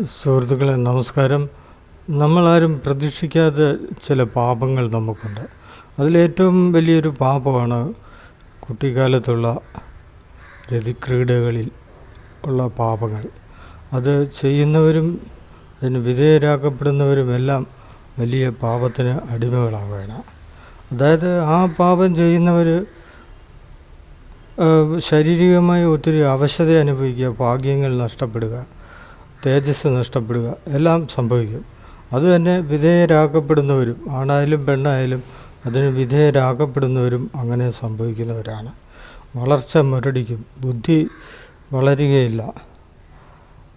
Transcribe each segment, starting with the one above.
സുഹൃത്തുക്കളെ നമസ്കാരം. നമ്മളാരും പ്രതീക്ഷിക്കാത്ത ചില പാപങ്ങൾ നമുക്കുണ്ട്. അതിലേറ്റവും വലിയൊരു പാപമാണ് കുട്ടിക്കാലത്തുള്ള രതിക്രീഡകളിൽ ഉള്ള പാപങ്ങൾ. അത് ചെയ്യുന്നവരും അതിന് വിധേയരാക്കപ്പെടുന്നവരുമെല്ലാം വലിയ പാപത്തിന് അടിമകളാവുകയാണ്. അതായത് ആ പാപം ചെയ്യുന്നവർ ശാരീരികമായി ഒത്തിരി അവശത അനുഭവിക്കുക, ഭാഗ്യങ്ങൾ നഷ്ടപ്പെടുക, തേജസ് നഷ്ടപ്പെടുക എല്ലാം സംഭവിക്കും. അതുതന്നെ വിധേയരാക്കപ്പെടുന്നവരും ആണായാലും പെണ്ണായാലും അതിന് വിധേയരാക്കപ്പെടുന്നവരും അങ്ങനെ സംഭവിക്കുന്നവരാണ്. വളർച്ച മുരടിക്കും, ബുദ്ധി വളരുകയില്ല,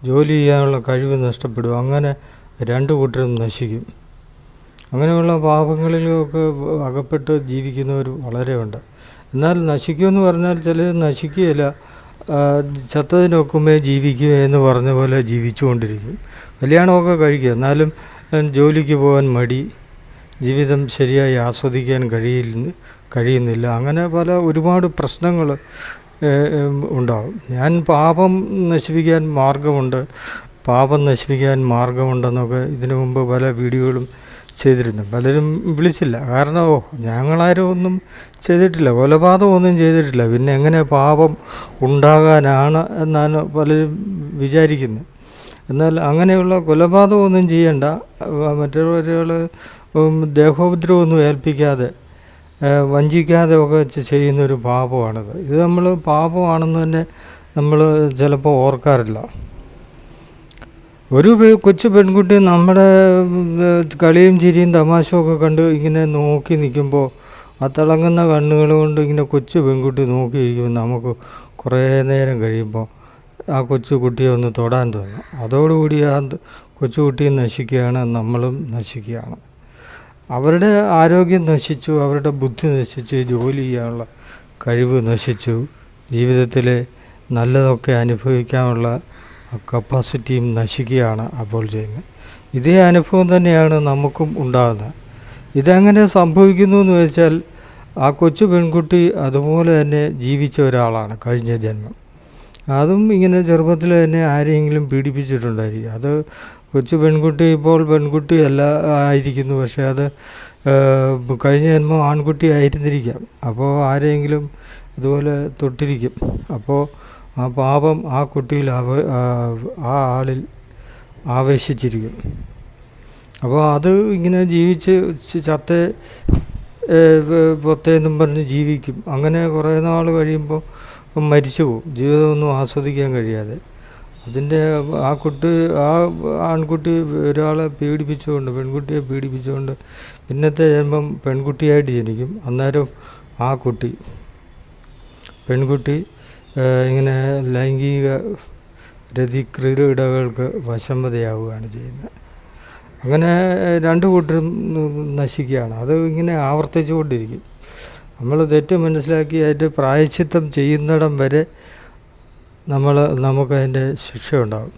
ജോലി ചെയ്യാനുള്ള കഴിവ് നഷ്ടപ്പെടും. അങ്ങനെ രണ്ടു കൂട്ടരും നശിക്കും. അങ്ങനെയുള്ള പാപങ്ങളിലൊക്കെ അകപ്പെട്ട് ജീവിക്കുന്നവർ വളരെ ഉണ്ട്. എന്നാൽ നശിക്കുമെന്ന് പറഞ്ഞാൽ ചിലർ നശിക്കുകയില്ല, ചത്തതിനൊക്കുമേ ജീവിക്കുക എന്ന് പറഞ്ഞ പോലെ ജീവിച്ചുകൊണ്ടിരിക്കും. കല്യാണമൊക്കെ കഴിക്കുക, എന്നാലും ജോലിക്ക് പോകാൻ മടി, ജീവിതം ശരിയായി ആസ്വദിക്കാൻ കഴിയുന്നില്ല. അങ്ങനെ ഒരുപാട് പ്രശ്നങ്ങൾ ഉണ്ടാകും. ഞാൻ പാപം നശിപ്പിക്കാൻ മാർഗമുണ്ടെന്നൊക്കെ ഇതിനു മുമ്പ് പല വീഡിയോകളും ചെയ്തിരുന്നു. പലരും വിളിച്ചില്ല. കാരണം ഞങ്ങളാരും ഒന്നും ചെയ്തിട്ടില്ല, കൊലപാതകമൊന്നും ചെയ്തിട്ടില്ല, പിന്നെ എങ്ങനെ പാപം ഉണ്ടാകാനാണ് എന്നാണ് പലരും വിചാരിക്കുന്നത്. എന്നാൽ അങ്ങനെയുള്ള കൊലപാതകമൊന്നും ചെയ്യണ്ട, മറ്റുള്ളവരുകൾ ദേഹോപദ്രവമൊന്നും ഏൽപ്പിക്കാതെ വഞ്ചിക്കാതെ ഒക്കെ ചെയ്യുന്നൊരു പാപമാണിത്. ഇത് നമ്മൾ പാപമാണെന്ന് തന്നെ നമ്മൾ ചിലപ്പോൾ ഓർക്കാറില്ല. ഒരു കൊച്ചു പെൺകുട്ടി നമ്മുടെ കളിയും ചിരിയും തമാശയൊക്കെ കണ്ട് ഇങ്ങനെ നോക്കി നിൽക്കുമ്പോൾ ആ തിളങ്ങുന്ന കണ്ണുകൾ കൊണ്ട് ഇങ്ങനെ കൊച്ചു പെൺകുട്ടി നോക്കിയിരിക്കുമ്പോൾ നമുക്ക് കുറേ നേരം കഴിയുമ്പോൾ ആ കൊച്ചു കുട്ടിയെ ഒന്ന് തൊടാൻ തോന്നും. അതോടുകൂടി ആ കൊച്ചുകുട്ടി നശിക്കുകയാണ്, നമ്മളും നശിക്കുകയാണ്. അവരുടെ ആരോഗ്യം നശിച്ചു, അവരുടെ ബുദ്ധി നശിച്ചു, ജോലി ചെയ്യാനുള്ള കഴിവ് നശിച്ചു, ജീവിതത്തിലെ നല്ലതൊക്കെ അനുഭവിക്കാനുള്ള കപ്പാസിറ്റിയും നശിക്കുകയാണ് അപ്പോൾ ചെയ്യുന്നത്. ഇതേ അനുഭവം തന്നെയാണ് നമുക്കും ഉണ്ടാകുന്നത്. ഇതെങ്ങനെ സംഭവിക്കുന്നു എന്ന് വെച്ചാൽ ആ കൊച്ചു പെൺകുട്ടി അതുപോലെ തന്നെ ജീവിച്ച ഒരാളാണ് കഴിഞ്ഞ ജന്മം. അതും ഇങ്ങനെ ചെറുപ്പത്തിൽ തന്നെ ആരെയെങ്കിലും പീഡിപ്പിച്ചിട്ടുണ്ടായിരിക്കും. അത് കൊച്ചു പെൺകുട്ടി ഇപ്പോൾ പെൺകുട്ടിയല്ല ആയിരിക്കുന്നു, പക്ഷേ അത് കഴിഞ്ഞ ജന്മം ആൺകുട്ടി ആയിരുന്നിരിക്കാം. അപ്പോൾ ആരെയെങ്കിലും അതുപോലെ തൊട്ടിരിക്കും. അപ്പോൾ ആ പാപം ആ കുട്ടിയിൽ ആ ആളിൽ ആവേശിച്ചിരിക്കും. അപ്പോൾ അത് ഇങ്ങനെ ജീവിച്ച് ചത്തേ പൊത്തേന്നും പറഞ്ഞ് ജീവിക്കും. അങ്ങനെ കുറേ നാൾ കഴിയുമ്പോൾ മരിച്ചു പോകും, ജീവിതമൊന്നും ആസ്വദിക്കാൻ കഴിയാതെ. അതിൻ്റെ ആ ആൺകുട്ടി ഒരാളെ പെൺകുട്ടിയെ പീഡിപ്പിച്ചുകൊണ്ട് പിന്നത്തെ ജന്മം പെൺകുട്ടിയായിട്ട് ജനിക്കും. അന്നേരം ആ പെൺകുട്ടി ഇങ്ങനെ ലൈംഗിക രതിക്രീഡകൾക്ക് വശംവദയാവുകയാണ് ചെയ്യുന്നത്. അങ്ങനെ രണ്ടു കൂട്ടരും നശിക്കുകയാണ്. അത് ഇങ്ങനെ ആവർത്തിച്ചുകൊണ്ടിരിക്കും. നമ്മൾ തെറ്റ് മനസ്സിലാക്കി അതിൻ്റെ പ്രായശ്ചിത്തം ചെയ്യുന്നിടം വരെ നമുക്കതിൻ്റെ ശിക്ഷ ഉണ്ടാകും.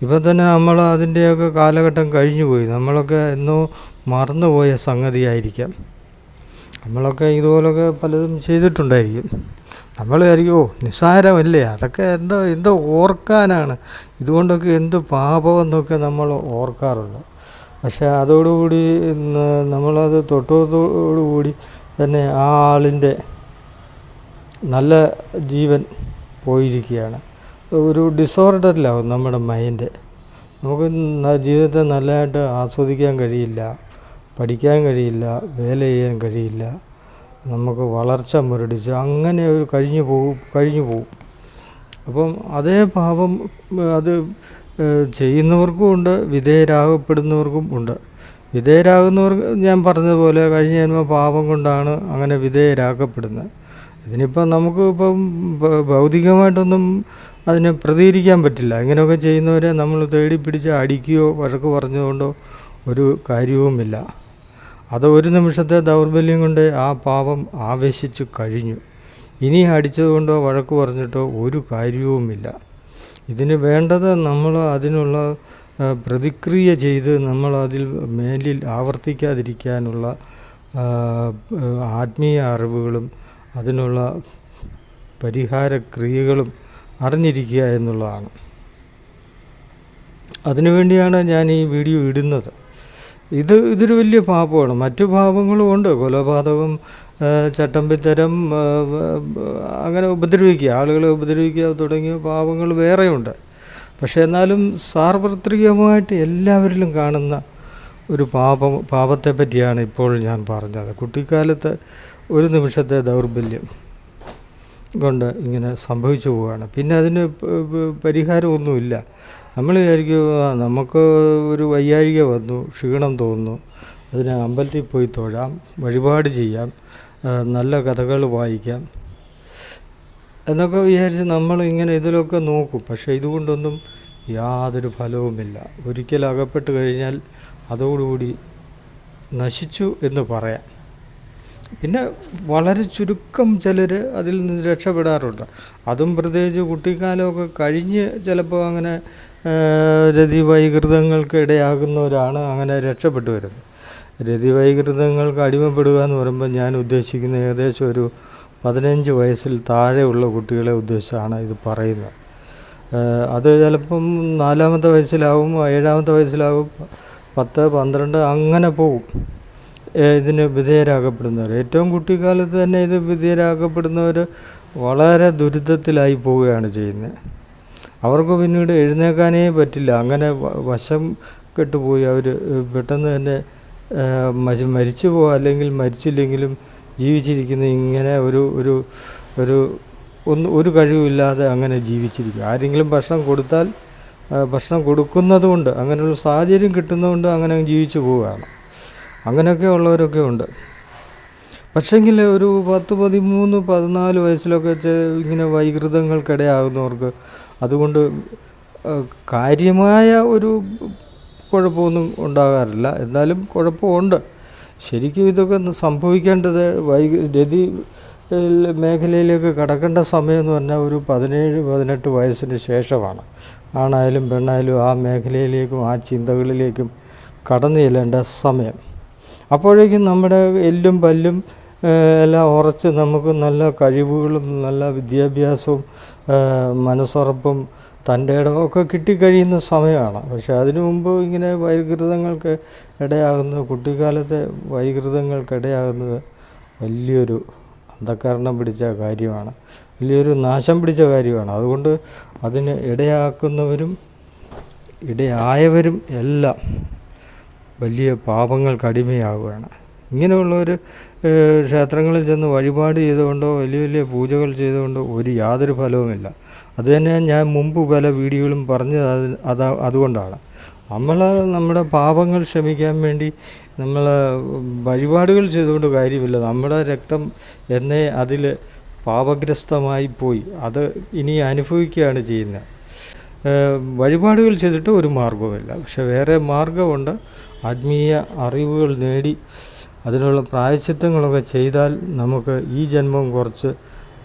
ഇപ്പം തന്നെ നമ്മൾ അതിൻ്റെയൊക്കെ കാലഘട്ടം കഴിഞ്ഞു പോയി. നമ്മളൊക്കെ എന്നോ മറന്നുപോയ സംഗതിയായിരിക്കാം. നമ്മളൊക്കെ ഇതുപോലൊക്കെ പലതും ചെയ്തിട്ടുണ്ടായിരിക്കും. നമ്മൾ വിചാരിക്കും നിസ്സാരമല്ലേ, അതൊക്കെ എന്തോ ഓർക്കാനാണ്, ഇതുകൊണ്ടൊക്കെ എന്ത് പാപമെന്നൊക്കെ നമ്മൾ ഓർക്കാറുണ്ട്. പക്ഷേ അതോടുകൂടി നമ്മളത് തൊട്ടതോടുകൂടി തന്നെ ആ ആളിൻ്റെ നല്ല ജീവൻ പോയിരിക്കുകയാണ്. ഒരു ഡിസോർഡറിലാവും നമ്മുടെ മൈൻഡ്. നമുക്ക് ജീവിതത്തെ നല്ലതായിട്ട് ആസ്വദിക്കാൻ കഴിയില്ല, പഠിക്കാൻ കഴിയില്ല, വേല ചെയ്യാൻ കഴിയില്ല, നമുക്ക് വളർച്ച മുരടിച്ച് അങ്ങനെ ഒരു കഴിഞ്ഞു പോകും. അപ്പം അതേ പാപം അത് ചെയ്യുന്നവർക്കും ഉണ്ട്, വിധേയരാകപ്പെടുന്നവർക്കും ഉണ്ട്. വിധേയരാകുന്നവർക്ക് ഞാൻ പറഞ്ഞതുപോലെ കഴിഞ്ഞ ജന്മ പാപം കൊണ്ടാണ് അങ്ങനെ വിധേയരാക്കപ്പെടുന്നത്. ഇതിനിപ്പം നമുക്ക് ഭൗതികമായിട്ടൊന്നും അതിനെ പ്രതികരിക്കാൻ പറ്റില്ല. ഇങ്ങനെയൊക്കെ ചെയ്യുന്നവരെ നമ്മൾ തേടി പിടിച്ച് അടിക്കുകയോ വഴക്ക് പറഞ്ഞുകൊണ്ടോ ഒരു കാര്യവുമില്ല. അത് ഒരു നിമിഷത്തെ ദൗർബല്യം കൊണ്ട് ആ പാപം ആവേശിച്ച് കഴിഞ്ഞു. ഇനി അടിച്ചതുകൊണ്ടോ വഴക്ക് പറഞ്ഞിട്ടോ ഒരു കാര്യവുമില്ല. ഇതിന് വേണ്ടത് നമ്മൾ അതിനുള്ള പ്രതിക്രിയ ചെയ്ത് നമ്മൾ അതിൽ മേലിൽ ആവർത്തിക്കാതിരിക്കാനുള്ള ആത്മീയ അറിവുകളും അതിനുള്ള പരിഹാര ക്രിയകളും അറിഞ്ഞിരിക്കുക എന്നുള്ളതാണ്. അതിനുവേണ്ടിയാണ് ഞാൻ ഈ വീഡിയോ ഇടുന്നത്. ഇതൊരു വലിയ പാപമാണ്. മറ്റു പാപങ്ങളും ഉണ്ട്, കൊലപാതകം, ചട്ടമ്പിത്തരം, അങ്ങനെ ഉപദ്രവിക്കുക, ആളുകളെ ഉപദ്രവിക്കുക തുടങ്ങിയ പാപങ്ങൾ വേറെയുണ്ട്. പക്ഷേ എന്നാലും സാർവത്രികമായിട്ട് എല്ലാവരിലും കാണുന്ന ഒരു പാപത്തെ പറ്റിയാണ് ഇപ്പോൾ ഞാൻ പറഞ്ഞത്. കുട്ടിക്കാലത്ത് ഒരു നിമിഷത്തെ ദൗർബല്യം കൊണ്ട് ഇങ്ങനെ സംഭവിച്ചു പോവുകയാണ്. പിന്നെ അതിന് പരിഹാരമൊന്നുമില്ല. നമ്മൾ വിചാരിക്കും നമുക്ക് ഒരു വയ്യാഴിക വന്നു, ക്ഷീണം തോന്നുന്നു, അതിന് അമ്പലത്തിൽ പോയി തൊഴാം, വഴിപാട് ചെയ്യാം, നല്ല കഥകൾ വായിക്കാം എന്നൊക്കെ വിചാരിച്ച് നമ്മൾ ഇങ്ങനെ ഇതിലൊക്കെ നോക്കും. പക്ഷേ ഇതുകൊണ്ടൊന്നും യാതൊരു ഫലവുമില്ല. ഒരിക്കൽ അകപ്പെട്ട് കഴിഞ്ഞാൽ അതോടുകൂടി നശിച്ചു എന്ന് പറയാം. പിന്നെ വളരെ ചുരുക്കം ചിലർ അതിൽ നിന്ന് രക്ഷപ്പെടാറുണ്ട്. അതും പ്രത്യേകിച്ച് കുട്ടിക്കാലമൊക്കെ കഴിഞ്ഞ് ചിലപ്പോൾ അങ്ങനെ രതിവൈകൃതങ്ങൾക്ക് ഇടയാകുന്നവരാണ് അങ്ങനെ രക്ഷപ്പെട്ടു വരുന്നത്. രതിവൈകൃതങ്ങൾക്ക് അടിമപ്പെടുക എന്ന് പറയുമ്പോൾ ഞാൻ ഉദ്ദേശിക്കുന്നത് ഏകദേശം ഒരു 15 വയസ്സിൽ താഴെയുള്ള കുട്ടികളെ ഉദ്ദേശിച്ചാണ് ഇത് പറയുന്നത്. അത് ചിലപ്പം 4-ാമത്തെ വയസ്സിലാവും, 7-ാമത്തെ വയസ്സിലാവും, 10, 12 അങ്ങനെ പോകും ഇതിന് വിധേയരാക്കപ്പെടുന്നവർ. ഏറ്റവും കുട്ടിക്കാലത്ത് തന്നെ ഇത് വിധേയരാക്കപ്പെടുന്നവർ വളരെ ദുരിതത്തിലായി പോവുകയാണ് ചെയ്യുന്നത്. അവർക്ക് പിന്നീട് എഴുന്നേൽക്കാനേ പറ്റില്ല. അങ്ങനെ വശം കെട്ടുപോയി അവർ പെട്ടെന്ന് തന്നെ മരിച്ചു പോകുക, അല്ലെങ്കിൽ മരിച്ചില്ലെങ്കിലും ജീവിച്ചിരിക്കുന്ന ഇങ്ങനെ ഒരു കഴിവില്ലാതെ അങ്ങനെ ജീവിച്ചിരിക്കുക. ആരെങ്കിലും ഭക്ഷണം കൊടുത്താൽ ഭക്ഷണം കൊടുക്കുന്നത് കൊണ്ട്, അങ്ങനെയുള്ള സാഹചര്യം കിട്ടുന്നതുകൊണ്ട് അങ്ങനെ ജീവിച്ചു പോവുകയാണ്. അങ്ങനെയൊക്കെ ഉള്ളവരൊക്കെ ഉണ്ട്. പക്ഷേങ്കിൽ ഒരു 10, 13, 14 വയസ്സിലൊക്കെ ഇങ്ങനെ വൈകൃതങ്ങൾക്കിടയാകുന്നവർക്ക് അതുകൊണ്ട് കാര്യമായ ഒരു കുഴപ്പമൊന്നും ഉണ്ടാകാറില്ല. എന്നാലും കുഴപ്പമുണ്ട്. ശരിക്കും ഇതൊക്കെ സംഭവിക്കേണ്ടത് രതി മേഖലയിലേക്ക് കടക്കേണ്ട സമയം എന്ന് പറഞ്ഞാൽ ഒരു 17-18 വയസ്സിന് ശേഷമാണ്. ആണായാലും പെണ്ണായാലും ആ മേഖലയിലേക്കും ആ ചിന്തകളിലേക്കും കടന്നു ചെല്ലേണ്ട സമയം. അപ്പോഴേക്കും നമ്മുടെ എല്ലും പല്ലും എല്ലാം ഉറച്ച് നമുക്ക് നല്ല കഴിവുകളും നല്ല വിദ്യാഭ്യാസവും മനസ്സുറപ്പും തൻ്റെ ഇടമൊക്കെ കിട്ടിക്കഴിയുന്ന സമയമാണ്. പക്ഷേ അതിനു മുമ്പ് ഇങ്ങനെ വൈകൃതങ്ങൾക്ക് ഇടയാകുന്നത്, കുട്ടിക്കാലത്തെ വൈകൃതങ്ങൾക്കിടയാകുന്നത് വലിയൊരു അന്ധക്കരണം പിടിച്ച കാര്യമാണ്, വലിയൊരു നാശം പിടിച്ച കാര്യമാണ്. അതുകൊണ്ട് അതിന് ഇടയാക്കുന്നവരും ഇടയായവരും എല്ലാം വലിയ പാപങ്ങൾക്കടിമയാവുകയാണ്. ഇങ്ങനെയുള്ളവർ ക്ഷേത്രങ്ങളിൽ ചെന്ന് വഴിപാട് ചെയ്തുകൊണ്ടോ വലിയ വലിയ പൂജകൾ ചെയ്തുകൊണ്ടോ യാതൊരു ഫലവുമില്ല. അത് തന്നെ ഞാൻ മുമ്പ് പല വീഡിയോകളും പറഞ്ഞത് അതുകൊണ്ടാണ്. നമ്മുടെ പാപങ്ങൾ ക്ഷമിക്കാൻ വേണ്ടി നമ്മൾ വഴിപാടുകൾ ചെയ്തുകൊണ്ട് കാര്യമില്ല. നമ്മുടെ രക്തം എന്നേ അതിൽ പാപഗ്രസ്തമായി പോയി, അത് ഇനി അനുഭവിക്കുകയാണ് ചെയ്യുന്നത്. വഴിപാടുകൾ ചെയ്തിട്ട് ഒരു മാർഗവുമില്ല. പക്ഷെ വേറെ മാർഗമുണ്ട്. ആത്മീയ അറിവുകൾ നേടി അതിനുള്ള പ്രായശ്ചിത്തങ്ങളൊക്കെ ചെയ്താൽ നമുക്ക് ഈ ജന്മം കുറച്ച്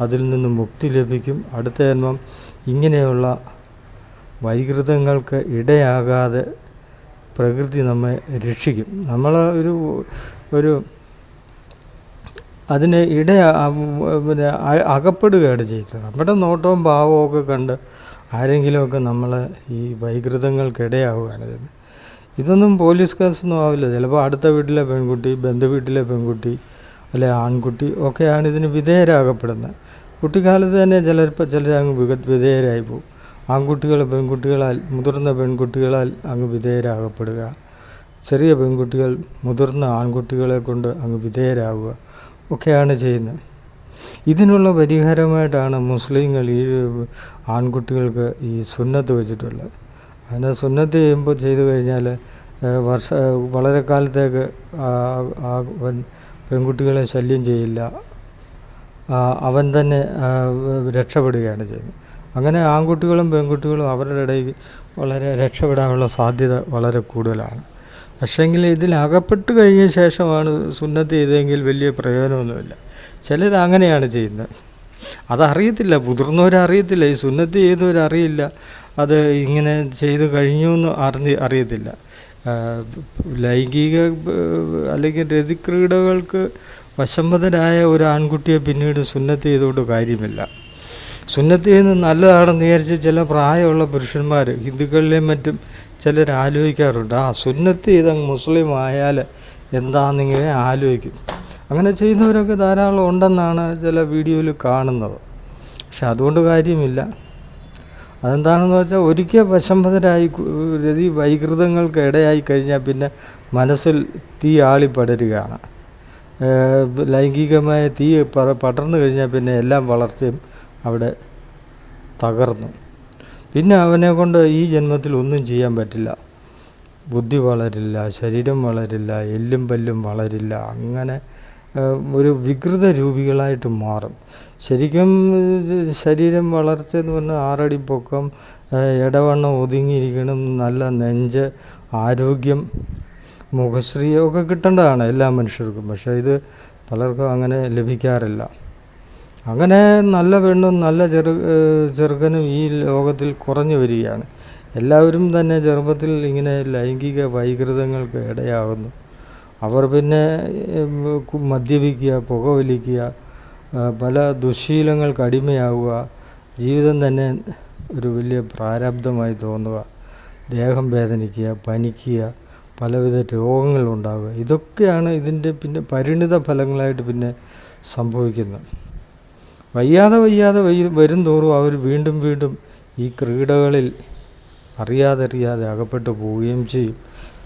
അതിൽ നിന്ന് മുക്തി ലഭിക്കും. അടുത്ത ജന്മം ഇങ്ങനെയുള്ള വൈകൃതങ്ങൾക്ക് ഇടയാകാതെ പ്രകൃതി നമ്മെ രക്ഷിക്കും. നമ്മൾ അതിന് അകപ്പെടുകയാണ് ചെയ്തത്. നമ്മുടെ നോട്ടവും ഭാവവും ഒക്കെ കണ്ട് ആരെങ്കിലുമൊക്കെ നമ്മളെ ഈ വൈകൃതങ്ങൾക്കിടയാവുകയാണ് ചെയ്യുന്നത്. ഇതൊന്നും പോലീസ് കേസൊന്നും ആവില്ല. ചിലപ്പോൾ അടുത്ത വീട്ടിലെ പെൺകുട്ടി, ബന്ധുവീട്ടിലെ പെൺകുട്ടി, അല്ലെ ആൺകുട്ടി ഒക്കെയാണ് ഇതിന് വിധേയരാകപ്പെടുന്നത്. കുട്ടിക്കാലത്ത് തന്നെ ചിലരങ്ങ് വിധേയരായി പോകും. ആൺകുട്ടികൾ പെൺകുട്ടികളാൽ, മുതിർന്ന പെൺകുട്ടികളാൽ അങ്ങ് വിധേയരാകപ്പെടുക, ചെറിയ പെൺകുട്ടികൾ മുതിർന്ന ആൺകുട്ടികളെ കൊണ്ട് അങ്ങ് വിധേയരാകുക ഒക്കെയാണ് ചെയ്യുന്നത്. ഇതിനുള്ള പരിഹാരമായിട്ടാണ് മുസ്ലിങ്ങൾ ഈ ആൺകുട്ടികൾക്ക് ഈ സുന്നത്ത് വെച്ചിട്ടുള്ളത്. അതിനെ സുന്നത്ത് ചെയ്യുമ്പോൾ ചെയ്തു കഴിഞ്ഞാൽ വളരെ കാലത്തേക്ക് അവൻ പെൺകുട്ടികളെ ശല്യം ചെയ്യില്ല, അവൻ തന്നെ രക്ഷപ്പെടുകയാണ് ചെയ്യുന്നത്. അങ്ങനെ ആൺകുട്ടികളും പെൺകുട്ടികളും അവരുടെ ഇടയിൽ വളരെ രക്ഷപ്പെടാനുള്ള സാധ്യത വളരെ കൂടുതലാണ്. പക്ഷേങ്കിൽ ഇതിൽ അകപ്പെട്ട് കഴിഞ്ഞ ശേഷമാണ് സുന്നത്ത് ചെയ്തതെങ്കിൽ വലിയ പ്രയോജനമൊന്നുമില്ല. ചിലർ അങ്ങനെയാണ് ചെയ്യുന്നത്. അതറിയത്തില്ല, മുതിർന്നവരറിയത്തില്ല, ഈ സുന്നത്ത് ചെയ്തവരറിയില്ല, അത് ഇങ്ങനെ ചെയ്ത് കഴിഞ്ഞു എന്ന് അറിയത്തില്ല. ലൈംഗിക അല്ലെങ്കിൽ രതിക്രീഡകൾക്ക് വശംവദനായ ഒരു ആൺകുട്ടിയെ പിന്നീട് സുന്നത്ത് ചെയ്തുകൊണ്ട് കാര്യമില്ല. സുന്നത്ത് ചെയ്യുന്നത് നല്ലതാണെന്ന് വിചാരിച്ച് ചില പ്രായമുള്ള പുരുഷന്മാർ, ഹിന്ദുക്കളിലെയും മറ്റും ചിലർ ആലോചിക്കാറുണ്ട്, സുന്നത്ത് ചെയ്തങ്ങ് മുസ്ലിം ആയാൽ എന്താണെന്നിങ്ങനെ ആലോചിക്കും. അങ്ങനെ ചെയ്യുന്നവരൊക്കെ ധാരാളം ഉണ്ടെന്നാണ് ചില വീഡിയോയിൽ കാണുന്നത്. പക്ഷെ അതുകൊണ്ട് കാര്യമില്ല. അതെന്താണെന്ന് വെച്ചാൽ ഒരിക്കൽ വശംവദരായി വൈകൃതങ്ങൾക്ക് ഇടയായി കഴിഞ്ഞാൽ പിന്നെ മനസ്സിൽ തീ ആളിപ്പടരുകയാണ്. ലൈംഗികമായ തീ പടർന്നു കഴിഞ്ഞാൽ പിന്നെ എല്ലാം വളർച്ചയും അവിടെ തകർന്നു. പിന്നെ അവനെ കൊണ്ട് ഈ ജന്മത്തിൽ ഒന്നും ചെയ്യാൻ പറ്റില്ല. ബുദ്ധി വളരില്ല, ശരീരം വളരില്ല, എല്ലും പല്ലും വളരില്ല. അങ്ങനെ ഒരു വികൃത രൂപികളായിട്ട് മാറും. ശരിക്കും ശരീരം വളർച്ച എന്ന് പറഞ്ഞാൽ 6 അടി പൊക്കം, ഇടവണ്ണം ഒതുങ്ങിയിരിക്കണം, നല്ല നെഞ്ച്, ആരോഗ്യം, മുഖശ്രീയൊക്കെ കിട്ടേണ്ടതാണ് എല്ലാ മനുഷ്യർക്കും. പക്ഷേ ഇത് പലർക്കും അങ്ങനെ ലഭിക്കാറില്ല. അങ്ങനെ നല്ല പെണ്ണും നല്ല ചെറുക്കനും ഈ ലോകത്തിൽ കുറഞ്ഞു വരികയാണ്. എല്ലാവരും തന്നെ ചെറുപ്പത്തിൽ ഇങ്ങനെ ലൈംഗിക വൈകൃതങ്ങൾക്ക് ഇടയാകുന്നു. അവർ പിന്നെ മദ്യപിക്കുക, പുകവലിക്കുക, പല ദുശ്ശീലങ്ങൾക്ക് അടിമയാവുക, ജീവിതം തന്നെ ഒരു വലിയ പ്രാരാബ്ധമായി തോന്നുക, ദേഹം വേദനിക്കുക, പനിക്കുക, പലവിധ രോഗങ്ങളുണ്ടാവുക. ഇതൊക്കെയാണ് ഇതിൻ്റെ പിന്നെ പരിണിത ഫലങ്ങളായിട്ട് പിന്നെ സംഭവിക്കുന്നത്. വയ്യാതെ വരും തോറും അവർ വീണ്ടും വീണ്ടും ഈ ക്രീഡകളിൽ അറിയാതെ അകപ്പെട്ടു പോവുകയും ചെയ്യും.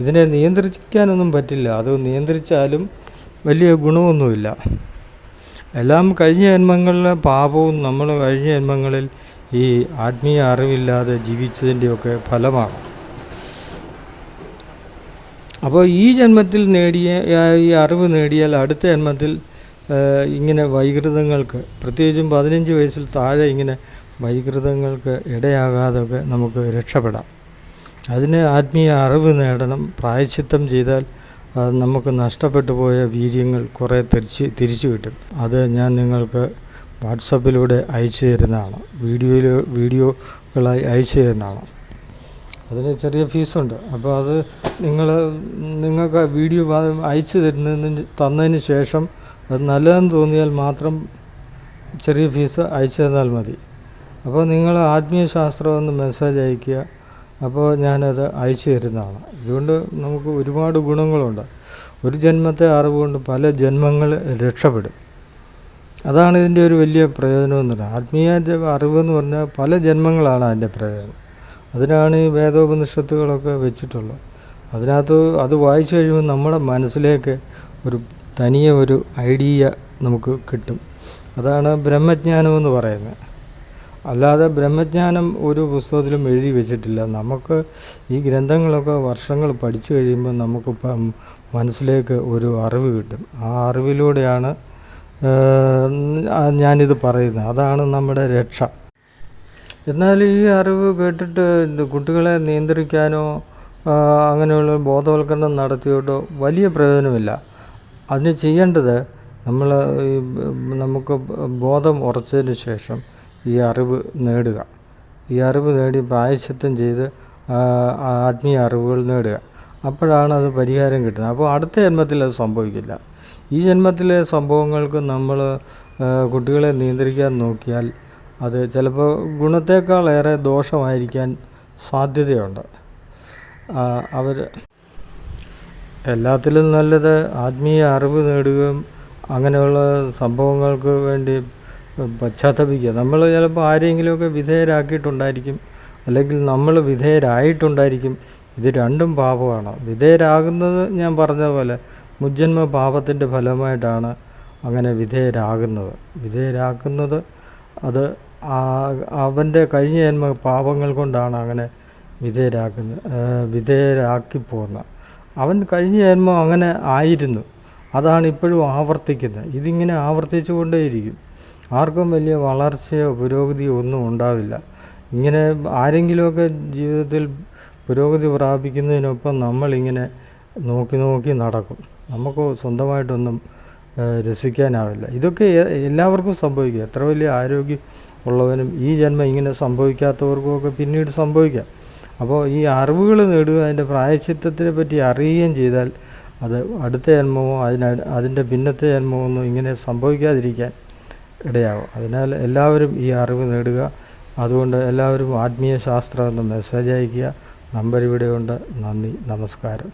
ഇതിനെ നിയന്ത്രിക്കാനൊന്നും പറ്റില്ല. അത് നിയന്ത്രിച്ചാലും വലിയ ഗുണമൊന്നുമില്ല. എല്ലാം കഴിഞ്ഞ ജന്മങ്ങളിലെ പാപവും നമ്മൾ കഴിഞ്ഞ ജന്മങ്ങളിൽ ഈ ആത്മീയ അറിവില്ലാതെ ജീവിച്ചതിൻ്റെയൊക്കെ ഫലമാണ്. അപ്പോൾ ഈ ജന്മത്തിൽ ഈ അറിവ് നേടിയാൽ അടുത്ത ജന്മത്തിൽ ഇങ്ങനെ വൈകൃതങ്ങൾക്ക്, പ്രത്യേകിച്ചും 15 വയസ്സിൽ താഴെ ഇങ്ങനെ വൈകൃതങ്ങൾക്ക് ഇടയാകാതൊക്കെ നമുക്ക് രക്ഷപ്പെടാം. അതിന് ആത്മീയ അറിവ് നേടണം. പ്രായശ്ചിത്തം ചെയ്താൽ നമുക്ക് നഷ്ടപ്പെട്ടു പോയ വീര്യങ്ങൾ കുറേ തിരിച്ചു കിട്ടും. അത് ഞാൻ നിങ്ങൾക്ക് വാട്സപ്പിലൂടെ അയച്ചു തരുന്നതാണ്, വീഡിയോകളായി അയച്ചു തരുന്നതാണ്. അതിന് ചെറിയ ഫീസുണ്ട്. അപ്പോൾ അത് നിങ്ങൾക്ക് വീഡിയോ അയച്ചു തന്നതിന് ശേഷം അത് നല്ലതെന്ന് തോന്നിയാൽ മാത്രം ചെറിയ ഫീസ് അയച്ചു തന്നാൽ മതി. അപ്പോൾ നിങ്ങൾ ആത്മീയ ശാസ്ത്രം എന്ന് മെസ്സേജ് അയയ്ക്കുക. അപ്പോൾ ഞാനത് അയച്ചു തരുന്നതാണ്. ഇതുകൊണ്ട് നമുക്ക് ഒരുപാട് ഗുണങ്ങളുണ്ട്. ഒരു ജന്മത്തെ അറിവ് കൊണ്ട് പല ജന്മങ്ങൾ രക്ഷപ്പെടും. അതാണ് ഇതിൻ്റെ ഒരു വലിയ പ്രയോജനം എന്ന് പറയുന്നത്. ആത്മീയ അറിവെന്ന് പറഞ്ഞാൽ പല ജന്മങ്ങളാണ് അതിൻ്റെ പ്രയോജനം. അതിനാണ് ഈ വേദോപനിഷത്തുകളൊക്കെ വെച്ചിട്ടുള്ളത്. അതിനകത്ത് അത് വായിച്ചു കഴിയുമ്പോൾ നമ്മുടെ മനസ്സിലേക്ക് തനിയെ ഒരു ഐഡിയ നമുക്ക് കിട്ടും. അതാണ് ബ്രഹ്മജ്ഞാനമെന്ന് പറയുന്നത്. അല്ലാതെ ബ്രഹ്മജ്ഞാനം ഒരു പുസ്തകത്തിലും എഴുതി വെച്ചിട്ടില്ല. നമുക്ക് ഈ ഗ്രന്ഥങ്ങളൊക്കെ വർഷങ്ങൾ പഠിച്ചു കഴിയുമ്പോൾ നമുക്ക് മനസ്സിലേക്ക് ഒരു അറിവ് കിട്ടും. ആ അറിവിലൂടെയാണ് ഞാനിത് പറയുന്നത്. അതാണ് നമ്മുടെ രക്ഷ. എന്നാൽ ഈ അറിവ് കേട്ടിട്ട് കുട്ടികളെ നിയന്ത്രിക്കാനോ അങ്ങനെയുള്ള ബോധവൽക്കരണം നടത്തിയോട്ടോ വലിയ പ്രയോജനമില്ല. അതിന് ചെയ്യേണ്ടത് നമുക്ക് ബോധം ഉറച്ചതിന് ശേഷം ഈ അറിവ് നേടുക. ഈ അറിവ് നേടി പ്രായശ്ചിത്തം ചെയ്ത് ആത്മീയ അറിവുകൾ നേടുക. അപ്പോഴാണ് അത് പരിഹാരം കിട്ടുന്നത്. അപ്പോൾ അടുത്ത ജന്മത്തിൽ അത് സംഭവിക്കില്ല. ഈ ജന്മത്തിലെ സംഭവങ്ങൾക്ക് നമ്മൾ കുട്ടികളെ നിയന്ത്രിക്കാൻ നോക്കിയാൽ അത് ചിലപ്പോൾ ഗുണത്തേക്കാളേറെ ദോഷമായിരിക്കാൻ സാധ്യതയുണ്ട്. എല്ലാത്തിലും നല്ലത് ആത്മീയ അറിവ് നേടുകയും അങ്ങനെയുള്ള സംഭവങ്ങൾക്ക് വേണ്ടി പശ്ചാത്തപിക്കുക. നമ്മൾ ചിലപ്പോൾ ആരെങ്കിലുമൊക്കെ വിധേയരാക്കിയിട്ടുണ്ടായിരിക്കും, അല്ലെങ്കിൽ നമ്മൾ വിധേയരായിട്ടുണ്ടായിരിക്കും. ഇത് രണ്ടും പാപമാണ്. വിധേയരാകുന്നത് ഞാൻ പറഞ്ഞ പോലെ മുജ്ജന്മ പാപത്തിൻ്റെ ഫലമായിട്ടാണ് അങ്ങനെ വിധേയരാക്കുന്നത്. അത് അവൻ്റെ കഴിഞ്ഞ ജന്മ പാപങ്ങൾ കൊണ്ടാണ് അങ്ങനെ വിധേയരാക്കി പോകുന്നത്. അവൻ കഴിഞ്ഞ ജന്മം അങ്ങനെ ആയിരുന്നു. അതാണ് ഇപ്പോഴും ആവർത്തിക്കുന്നത്. ഇതിങ്ങനെ ആവർത്തിച്ചു കൊണ്ടേയിരിക്കും. ആർക്കും വലിയ വളർച്ചയോ പുരോഗതിയോ ഒന്നും ഉണ്ടാവില്ല. ഇങ്ങനെ ആരെങ്കിലുമൊക്കെ ജീവിതത്തിൽ പുരോഗതി പ്രാപിക്കുന്നതിനൊപ്പം നമ്മളിങ്ങനെ നോക്കി നടക്കും. നമുക്ക് സ്വന്തമായിട്ടൊന്നും രസിക്കാനാവില്ല. ഇതൊക്കെ എല്ലാവർക്കും സംഭവിക്കുക. എത്ര വലിയ ആരോഗ്യം ഉള്ളവനും ഈ ജന്മം ഇങ്ങനെ സംഭവിക്കാത്തവർക്കുമൊക്കെ പിന്നീട് സംഭവിക്കാം. അപ്പോൾ ഈ അറിവുകൾ നേടുക, അതിൻ്റെ പ്രായശ്ചിത്തത്തിനെ പറ്റി അറിയുകയും ചെയ്താൽ അത് അടുത്ത ജന്മമോ അതിൻ്റെ പിന്നത്തെ ജന്മമോ ഒന്നും ഇങ്ങനെ സംഭവിക്കാതിരിക്കാൻ ഇടയാകും. അതിനാൽ എല്ലാവരും ഈ അറിവ് നേടുക. അതുകൊണ്ട് എല്ലാവരും ആത്മീയ ശാസ്ത്രം എന്ന മെസ്സേജ് അയയ്ക്കുക. നമ്പർ ഇവിടെയുണ്ട്. നന്ദി, നമസ്കാരം.